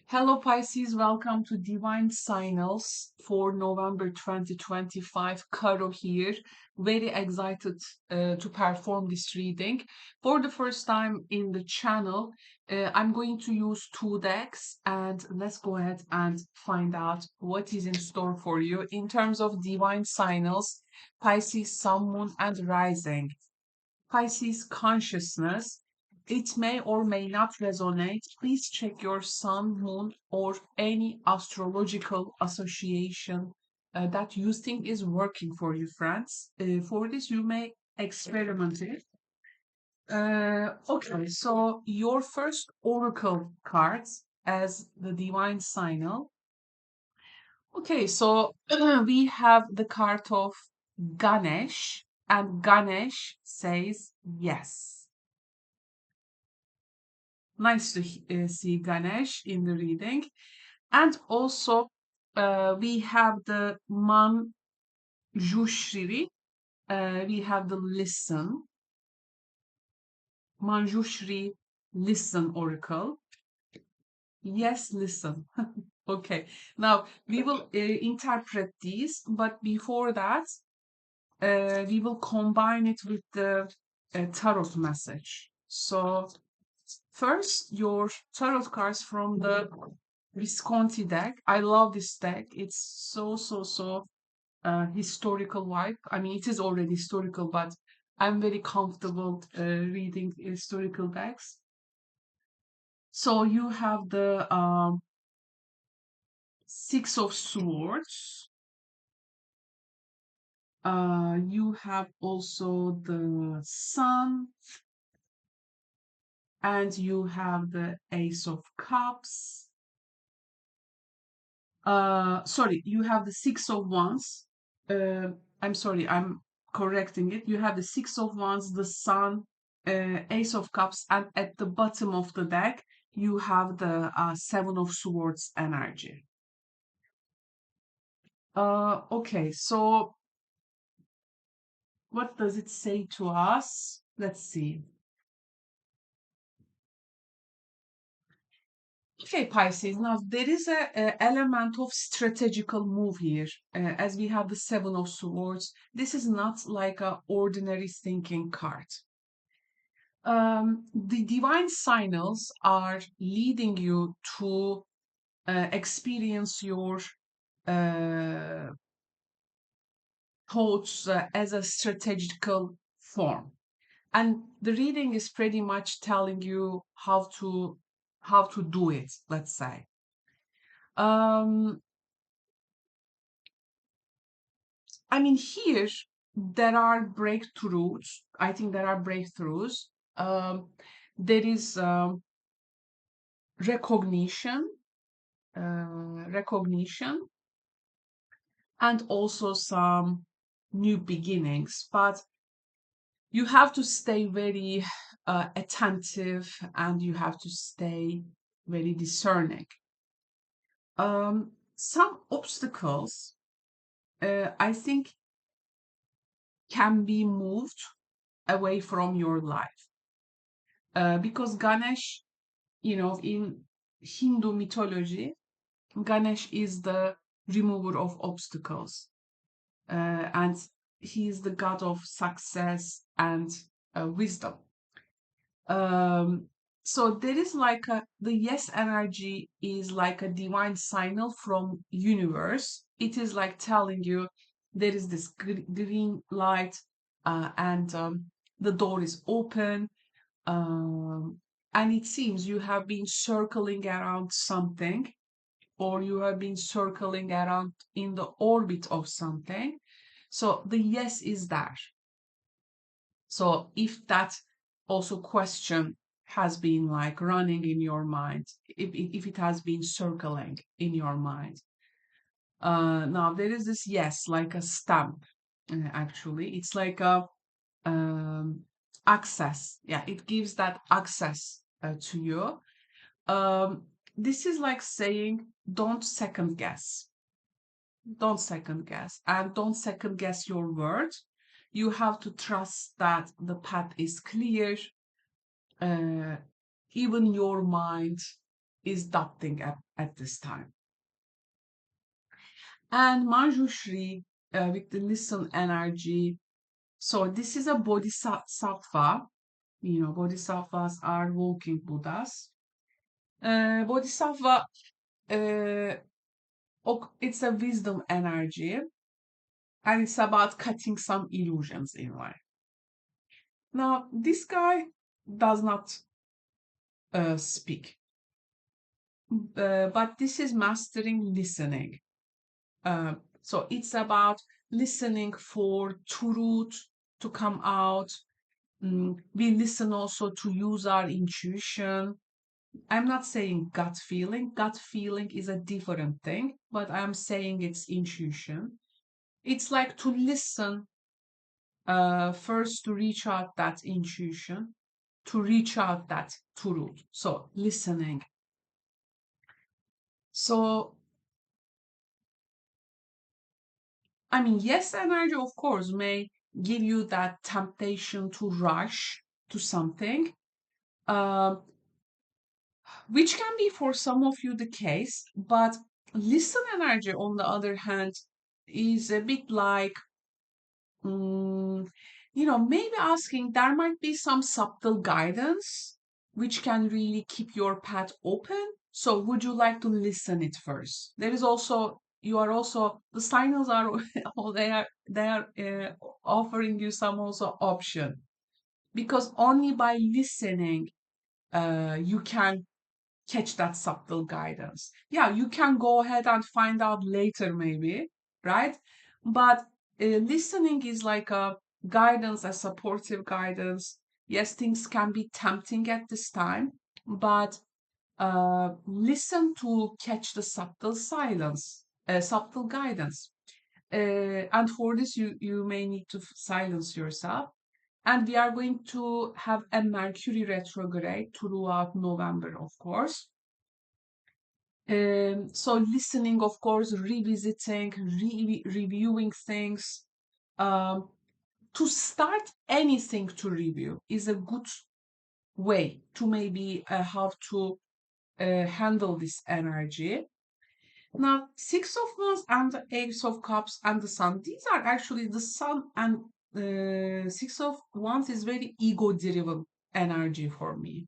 Hello Pisces, welcome to Divine Signals for November 2025. Karo here. Very excited to perform this reading. For the first time in the channel, I'm going to use two decks and let's go ahead and find out what is in store for you in terms of Divine Signals, Pisces, Sun, Moon, and Rising. Pisces consciousness. It may or may not resonate. Please check your sun, moon, or any astrological association that you think is working for you, friends. For this, you may experiment it. Okay, so your first oracle cards as the divine signal. Okay, so we have the card of Ganesh, and Ganesh says yes. Nice to see Ganesh in the reading. And also, we have the Manjushri. We have the listen. Manjushri, listen oracle. Yes, listen. Okay, now we will interpret these, but before that, we will combine it with the tarot message. So, first, your tarot cards from the Visconti deck. I love this deck. It's so historical vibe. I mean, it is already historical, but I'm very comfortable reading historical decks. So you have the Six of Swords. You have also the Sun, and you have the Ace of Cups. Sorry, you have the Six of Wands. I'm sorry, I'm correcting it. You have the Six of Wands, the Sun, Ace of Cups, and at the bottom of the deck, you have the Seven of Swords energy. Okay, so what does it say to us? Let's see. Okay, Pisces. Now there is a element of strategical move here, as we have the Seven of Swords. This is not like a ordinary thinking card. The divine signals are leading you to experience your uh, thoughts as a strategical form, and the reading is pretty much telling you how to do it. Let's say. Um, I mean, here there are breakthroughs. I think there are breakthroughs. There is recognition, recognition, and also some new beginnings. But you have to stay very attentive, and you have to stay very discerning. Some obstacles, I think, can be moved away from your life. Because Ganesh, in Hindu mythology, Ganesh is the remover of obstacles, and he is the god of success and wisdom. Um, so there is like the yes energy is like a divine signal from universe. It is like telling you there is this green light, and the door is open, um, and it seems you have been circling around something, or you have been circling around in the orbit of something. So the yes is there. So if that also question has been like running in your mind, if it has been circling in your mind, now there is this yes, like a stamp. Actually, it's like a access. Yeah, it gives that access to you. This is like saying, don't second guess. Don't second guess, and don't second guess your words. You have to trust that the path is clear. uh, Even your mind is dotting at this time. And Manjushri with the listen energy. So this is a bodhisattva. You know, bodhisattvas are walking Buddhas. Bodhisattva, it's a wisdom energy, and it's about cutting some illusions in life. Now, this guy does not speak, but this is mastering listening. So it's about listening for truth to come out. We listen also to use our intuition. I'm not saying gut feeling. Gut feeling is a different thing, but I'm saying it's intuition. It's like to listen first to reach out that intuition, to reach out that truth. So listening. So I mean, yes, energy, of course, may give you that temptation to rush to something, uh, which can be for some of you the case. But listen energy, on the other hand, is a bit like, mm, maybe asking, there might be some subtle guidance which can really keep your path open. So, would you like to listen it first? There is also, you are also, the signals are, oh, they are offering you some also option, because only by listening, you can catch that subtle guidance. Yeah, you can go ahead and find out later, maybe, right? But listening is like a guidance, a supportive guidance. Yes, things can be tempting at this time, but listen to catch the subtle silence, subtle guidance. And for this, you may need to silence yourself. And we are going to have a Mercury retrograde throughout November, of course. So listening, of course, revisiting, reviewing things. Um, to start anything to review is a good way to maybe how to handle this energy. Now, Six of Wands and the Ace of Cups and the Sun, these are actually the Sun, and Six of Wands is very ego-driven energy for me,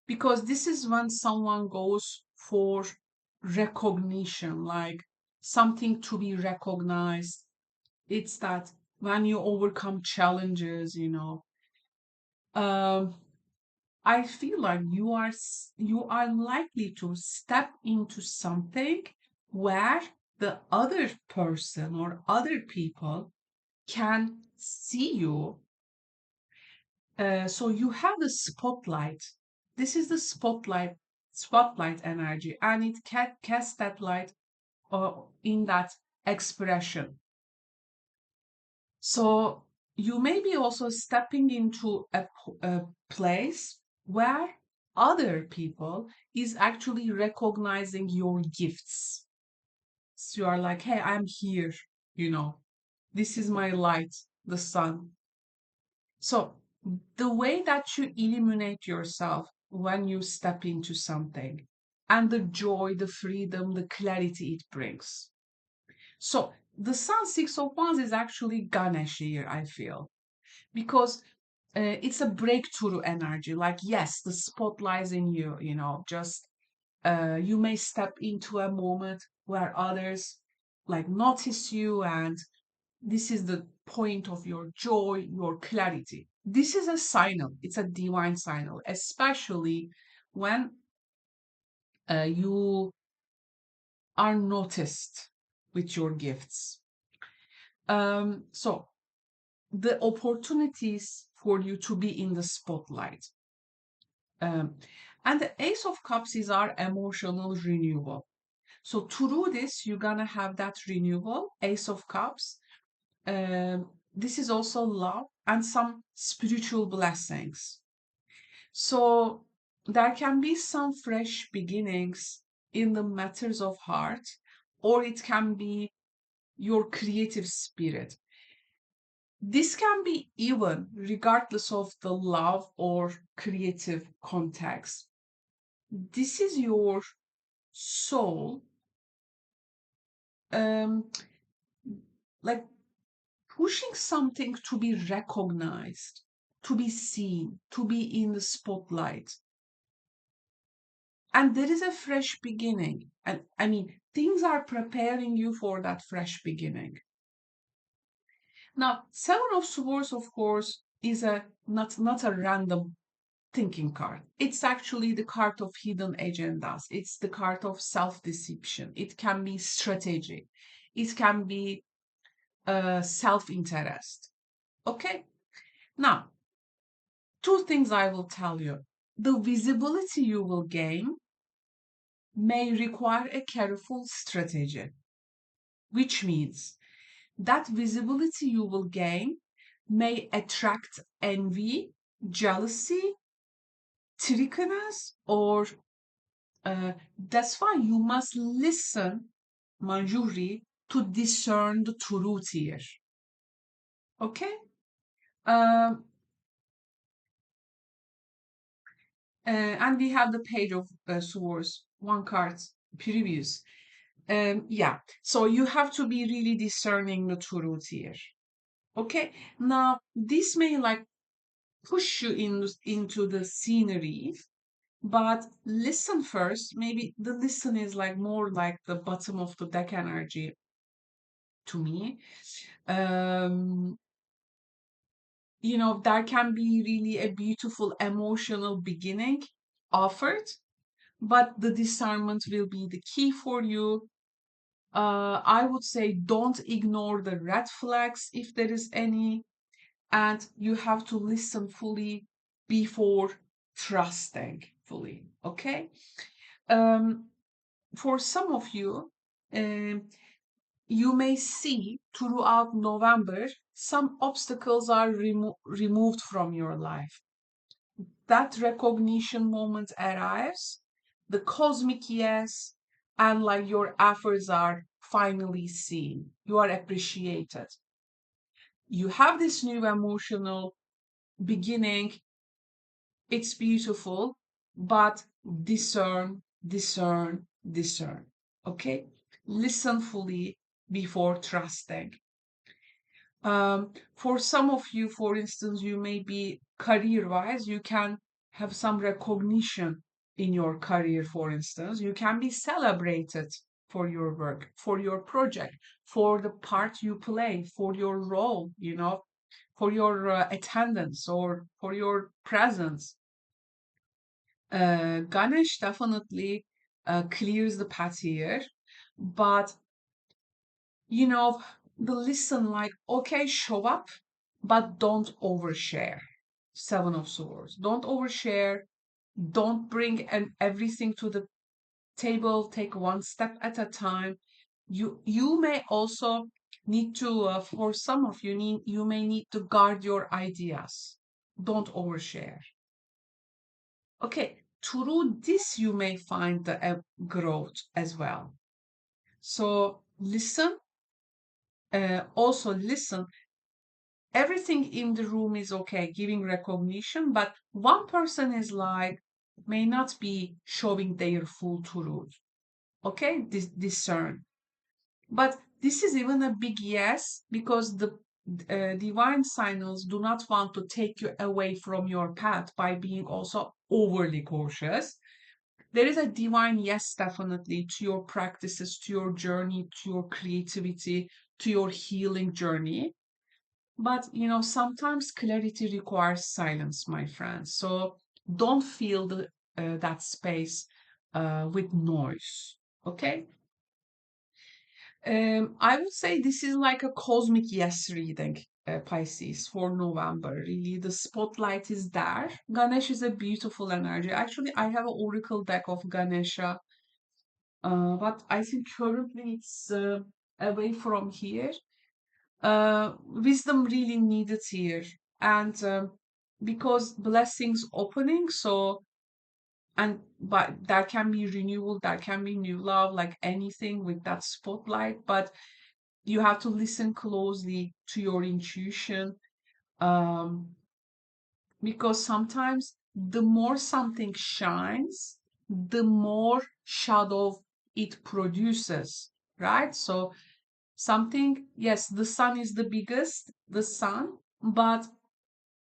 because this is when someone goes for recognition, like something to be recognized. It's that when you overcome challenges, um, I feel like you are likely to step into something where the other person or other people can see you. So you have the spotlight. This is the spotlight energy, and it casts that light in that expression. So you may be also stepping into a place where other people is actually recognizing your gifts. So you are like, hey, I'm here, this is my light, the sun. So the way that you illuminate yourself when you step into something, and the joy, the freedom, the clarity it brings. So the Sun Six of Wands is actually Ganesh here, I feel, because it's a breakthrough energy. Like, yes, the spotlight's in you, just you may step into a moment where others like notice you, and this is the point of your joy, your clarity. This is a signal, it's a divine signal, especially when you are noticed with your gifts. So the opportunities for you to be in the spotlight. And the Ace of Cups is our emotional renewal. So through this, you're gonna have that renewal, Ace of Cups. This is also love and some spiritual blessings. So there can be some fresh beginnings in the matters of heart, or it can be your creative spirit. This can be even regardless of the love or creative context. this is your soul, um, like pushing something to be recognized, to be seen, to be in the spotlight. And there is a fresh beginning. And I mean, things are preparing you for that fresh beginning. Now, Seven of Swords, of course, is a not a random thinking card. It's actually the card of hidden agendas. It's the card of self-deception. It can be strategy. It can be self-interest. Okay? Now, two things I will tell you. The visibility you will gain may require a careful strategy, which means that visibility you will gain may attract envy, jealousy, trickiness, or that's why you must listen, Manjuri, to discern the truth here. Okay? Um, and we have the page of swords, one card previous. Yeah, so you have to be really discerning the truth here. Okay, now this may like push you into the scenery, but listen first. Maybe the listen is like more like the bottom of the deck energy to me. Um, there can be really a beautiful emotional beginning offered, but the discernment will be the key for you. I would say don't ignore the red flags if there is any, and you have to listen fully before trusting fully. Okay. Um, for some of you, um, you may see throughout November some obstacles are removed from your life. That recognition moment arrives, the cosmic yes, and like your efforts are finally seen. You are appreciated. You have this new emotional beginning. It's beautiful, but discern, discern, discern. Okay? Listen fully before trusting. For some of you, for instance, you may be career wise, you can have some recognition in your career, for instance. You can be celebrated for your work, for your project, for the part you play, for your role, for your attendance or for your presence. Ganesh definitely clears the path here, but you know, the listen like, okay, show up, but don't overshare. Seven of Swords. Don't overshare. Don't bring everything to the table. Take one step at a time. You may also need to, for some of you, you may need to guard your ideas. Don't overshare. Okay, through this you may find the growth as well. So listen. Also listen. Everything in the room is okay, giving recognition, but one person is like may not be showing their full truth. Okay, discern. But this is even a big yes because the divine signals do not want to take you away from your path by being also overly cautious. There is a divine yes, definitely, to your practices, to your journey, to your creativity, to your healing journey. But sometimes clarity requires silence, my friends. So don't fill that space with noise. Okay. I would say this is like a cosmic yes reading, Pisces, for November. Really, the spotlight is there. Ganesh is a beautiful energy. Actually, I have an oracle deck of Ganesha, but I think currently it's away from here. Wisdom really needed here, and because blessings opening, so and but there can be renewal, there can be new love, like anything with that spotlight, but you have to listen closely to your intuition, um, because sometimes the more something shines, the more shadow it produces, right? So something, yes, the sun is the biggest, the sun, but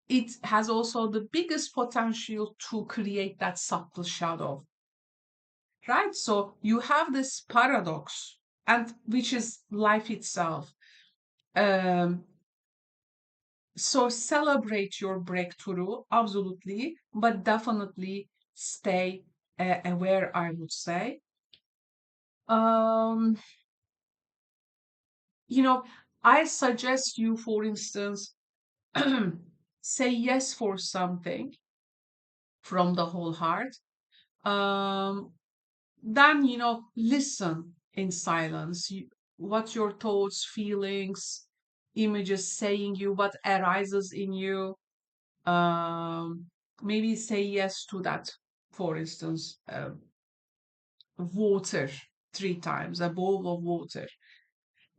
it has also the biggest potential to create that subtle shadow, right? So you have this paradox, and which is life itself. Um, so celebrate your breakthrough, absolutely, but definitely stay aware, I would say. Um, you know, I suggest you, for instance, say yes for something from the whole heart. Um, then, listen in silence. What your thoughts, feelings, images saying you, what arises in you. Um, Maybe say yes to that. For instance, water 3 times, a bowl of water,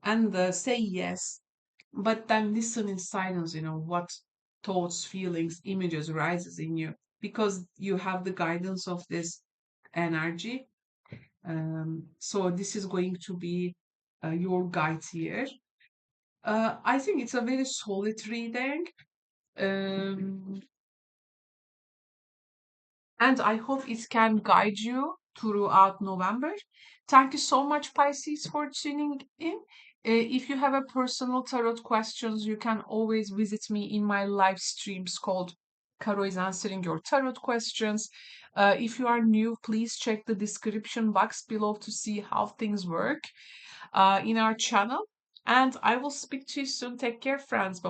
and say yes, but then listen in silence. What thoughts, feelings, images rises in you, because you have the guidance of this energy. So this is going to be your guide here. I think it's a very solid reading. Um, and I hope it can guide you throughout November. Thank you so much, Pisces, for tuning in. If you have a personal tarot questions, you can always visit me in my live streams called Karo is answering your tarot questions. If you are new, please check the description box below to see how things work in our channel. And I will speak to you soon. Take care, friends. Bye.